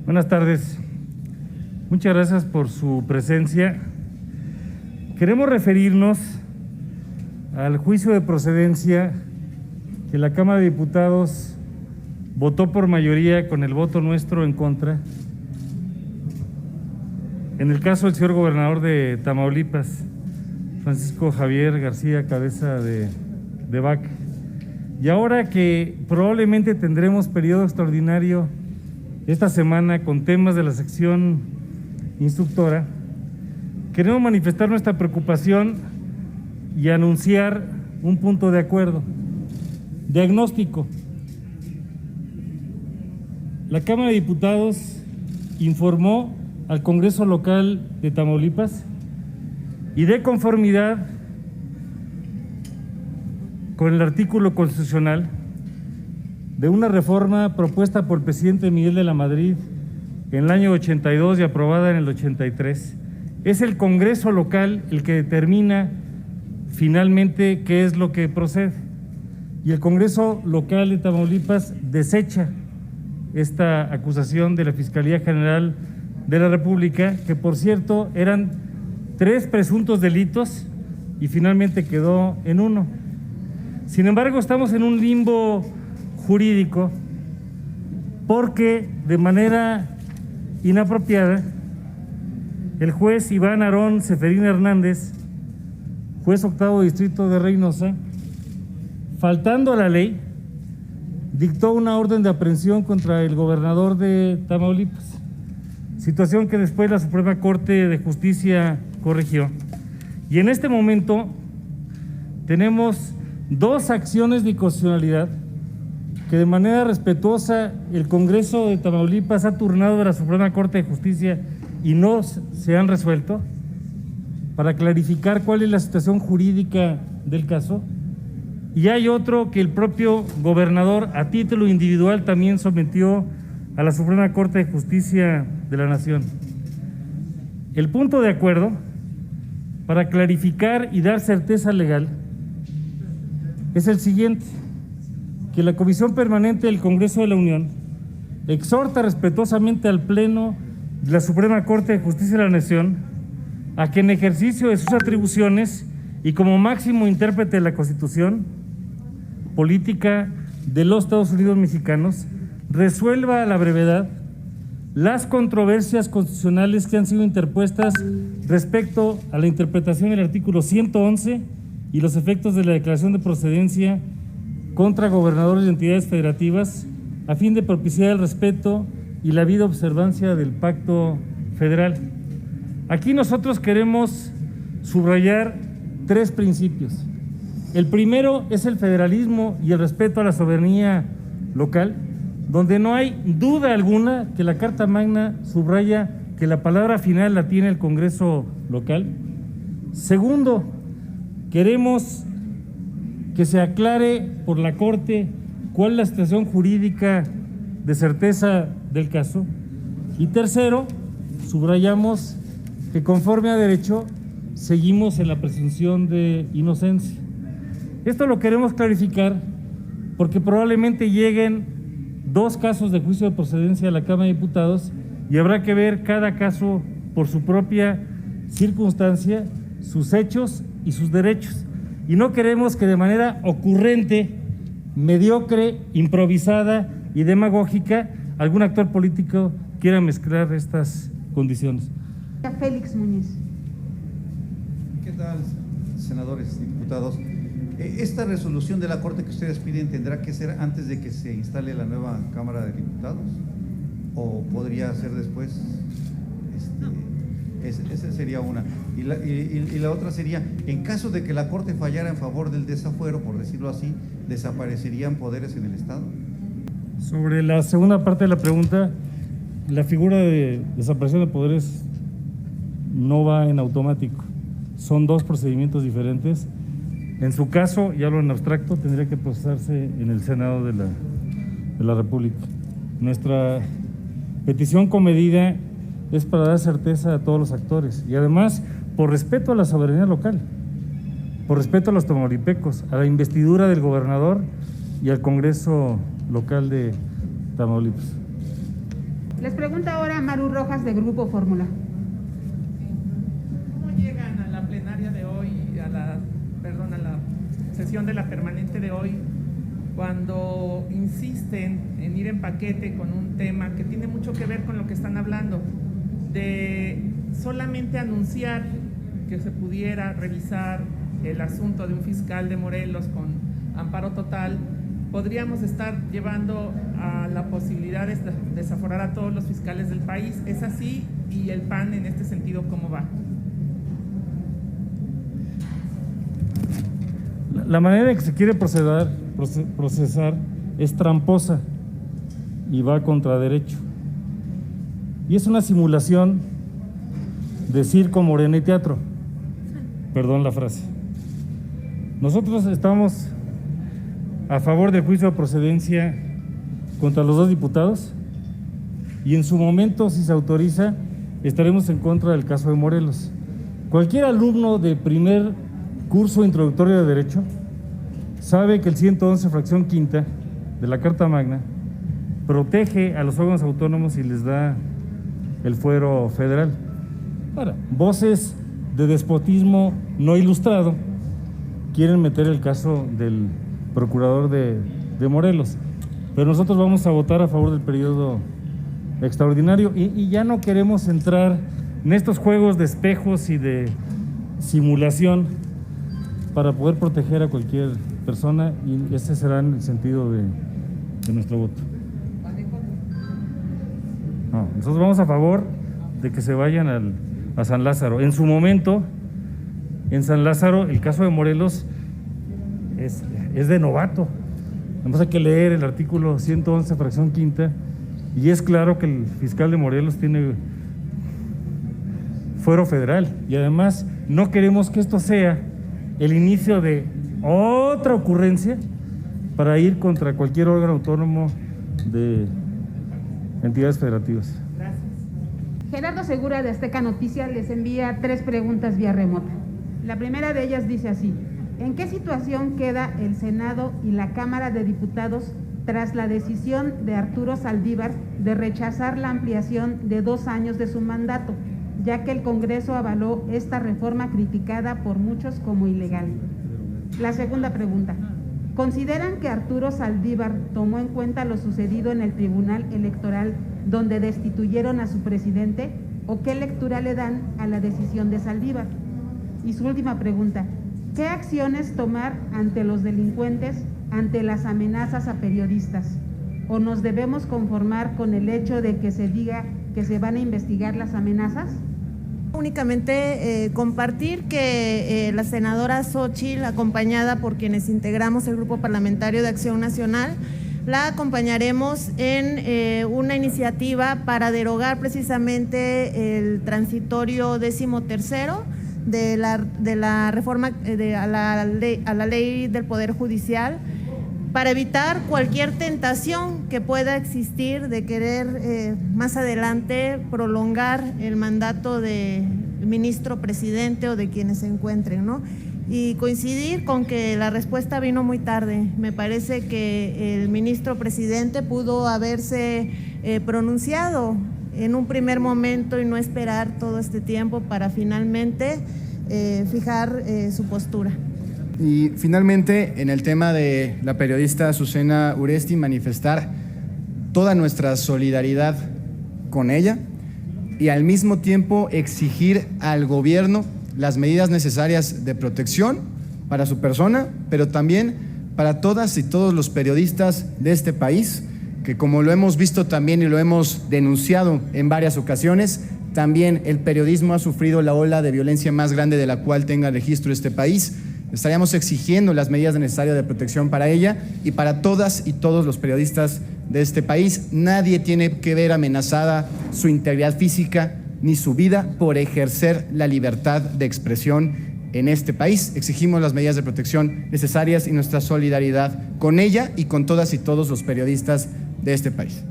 Buenas tardes. Muchas gracias por su presencia. Queremos referirnos al juicio de procedencia que la Cámara de Diputados votó por mayoría con el voto nuestro en contra en el caso del señor gobernador de Tamaulipas, Francisco Javier García Cabeza de Vaca. Y ahora que probablemente tendremos periodo extraordinario esta semana con temas de la sección instructora, queremos manifestar nuestra preocupación y anunciar un punto de acuerdo. Diagnóstico. La Cámara de Diputados informó al Congreso local de Tamaulipas y de conformidad con el artículo constitucional de una reforma propuesta por el presidente Miguel de la Madrid en el año 82 y aprobada en el 83. Es el Congreso local el que determina finalmente qué es lo que procede. Y el Congreso local de Tamaulipas desecha esta acusación de la Fiscalía General de la República, que por cierto eran 3 presuntos delitos y finalmente quedó en 1. Sin embargo, estamos en un limbo jurídico porque de manera inapropiada el juez Iván Aarón Seferín Hernández, juez octavo distrito de Reynosa, faltando a la ley, dictó una orden de aprehensión contra el gobernador de Tamaulipas, situación que después la Suprema Corte de Justicia corrigió. Y en este momento tenemos 2 acciones de inconstitucionalidad que de manera respetuosa el Congreso de Tamaulipas ha turnado a la Suprema Corte de Justicia y no se han resuelto, para clarificar cuál es la situación jurídica del caso. Y hay otro que el propio gobernador a título individual también sometió a la Suprema Corte de Justicia de la Nación. El punto de acuerdo para clarificar y dar certeza legal es el siguiente: que la Comisión Permanente del Congreso de la Unión exhorta respetuosamente al Pleno de la Suprema Corte de Justicia de la Nación a que en ejercicio de sus atribuciones y como máximo intérprete de la Constitución política de los Estados Unidos mexicanos, resuelva a la brevedad las controversias constitucionales que han sido interpuestas respecto a la interpretación del artículo 111 y los efectos de la declaración de procedencia contra gobernadores y entidades federativas, a fin de propiciar el respeto y la debida observancia del Pacto Federal. Aquí nosotros queremos subrayar 3 principios. El primero es el federalismo y el respeto a la soberanía local, donde no hay duda alguna que la Carta Magna subraya que la palabra final la tiene el Congreso local. Segundo, queremos que se aclare por la Corte cuál es la situación jurídica de certeza del caso. Y tercero, subrayamos que conforme a derecho seguimos en la presunción de inocencia. Esto lo queremos clarificar porque probablemente lleguen 2 casos de juicio de procedencia a la Cámara de Diputados y habrá que ver cada caso por su propia circunstancia, sus hechos y sus derechos. Y no queremos que de manera ocurrente, mediocre, improvisada y demagógica algún actor político quiera mezclar estas condiciones. Félix Muñiz. ¿Qué tal, senadores y diputados? ¿Esta resolución de la Corte que ustedes piden tendrá que ser antes de que se instale la nueva Cámara de Diputados? ¿O podría ser después? Esa sería una. Y la otra sería, en caso de que la Corte fallara en favor del desafuero, por decirlo así, ¿desaparecerían poderes en el Estado? Sobre la segunda parte de la pregunta, la figura de desaparición de poderes no va en automático. Son 2 procedimientos diferentes. En su caso, y hablo en abstracto, tendría que procesarse en el Senado de la República. Nuestra petición comedida es para dar certeza a todos los actores y además por respeto a la soberanía local, por respeto a los tamaulipecos, a la investidura del gobernador y al Congreso local de Tamaulipas. Les pregunta ahora Maru Rojas de Grupo Fórmula. ¿Cómo llegan a la plenaria de hoy, a la sesión de la permanente de hoy, cuando insisten en ir en paquete con un tema que tiene mucho que ver con lo que están hablando, de solamente anunciar que se pudiera revisar el asunto de un fiscal de Morelos con amparo total? Podríamos estar llevando a la posibilidad de desaforar a todos los fiscales del país. ¿Es así? Y el PAN en este sentido, ¿cómo va? La manera en que se quiere procesar es tramposa y va contra derecho. Y es una simulación de circo, morena y teatro. Perdón la frase. Nosotros estamos a favor del juicio de procedencia contra los 2 diputados y en su momento, si se autoriza, estaremos en contra del caso de Morelos. Cualquier alumno de primer curso introductorio de Derecho sabe que el 111, fracción quinta de la Carta Magna protege a los órganos autónomos y les da el fuero federal. Ahora, voces de despotismo no ilustrado quieren meter el caso del procurador de Morelos, pero nosotros vamos a votar a favor del periodo extraordinario y ya no queremos entrar en estos juegos de espejos y de simulación para poder proteger a cualquier persona, y ese será el sentido de nuestro voto. No, nosotros vamos a favor de que se vayan a San Lázaro. En su momento, en San Lázaro, el caso de Morelos es de novato. Vamos a que leer el artículo 111, fracción quinta, y es claro que el fiscal de Morelos tiene fuero federal, y además no queremos que esto sea el inicio de otra ocurrencia para ir contra cualquier órgano autónomo de entidades federativas. Gracias. Gerardo Segura de Azteca Noticias les envía 3 preguntas vía remota. La primera de ellas dice así: ¿en qué situación queda el Senado y la Cámara de Diputados tras la decisión de Arturo Saldívar de rechazar la ampliación de 2 años de su mandato, ya que el Congreso avaló esta reforma criticada por muchos como ilegal? La segunda pregunta: ¿consideran que Arturo Saldívar tomó en cuenta lo sucedido en el Tribunal Electoral donde destituyeron a su presidente, o qué lectura le dan a la decisión de Saldívar? Y su última pregunta: ¿qué acciones tomar ante los delincuentes ante las amenazas a periodistas? ¿O nos debemos conformar con el hecho de que se diga que se van a investigar las amenazas? Únicamente compartir que la senadora Xóchitl, acompañada por quienes integramos el Grupo Parlamentario de Acción Nacional, la acompañaremos en una iniciativa para derogar precisamente el transitorio 13º de la reforma a la ley del Poder Judicial, para evitar cualquier tentación que pueda existir de querer más adelante prolongar el mandato del ministro presidente o de quienes se encuentren, ¿no? Y coincidir con que la respuesta vino muy tarde. Me parece que el ministro presidente pudo haberse pronunciado en un primer momento y no esperar todo este tiempo para finalmente fijar su postura. Y finalmente, en el tema de la periodista Azucena Uresti, manifestar toda nuestra solidaridad con ella y al mismo tiempo exigir al gobierno las medidas necesarias de protección para su persona, pero también para todas y todos los periodistas de este país, que como lo hemos visto también y lo hemos denunciado en varias ocasiones, también el periodismo ha sufrido la ola de violencia más grande de la cual tenga registro este país. Estaríamos exigiendo las medidas necesarias de protección para ella y para todas y todos los periodistas de este país. Nadie tiene que ver amenazada su integridad física ni su vida por ejercer la libertad de expresión en este país. Exigimos las medidas de protección necesarias y nuestra solidaridad con ella y con todas y todos los periodistas de este país.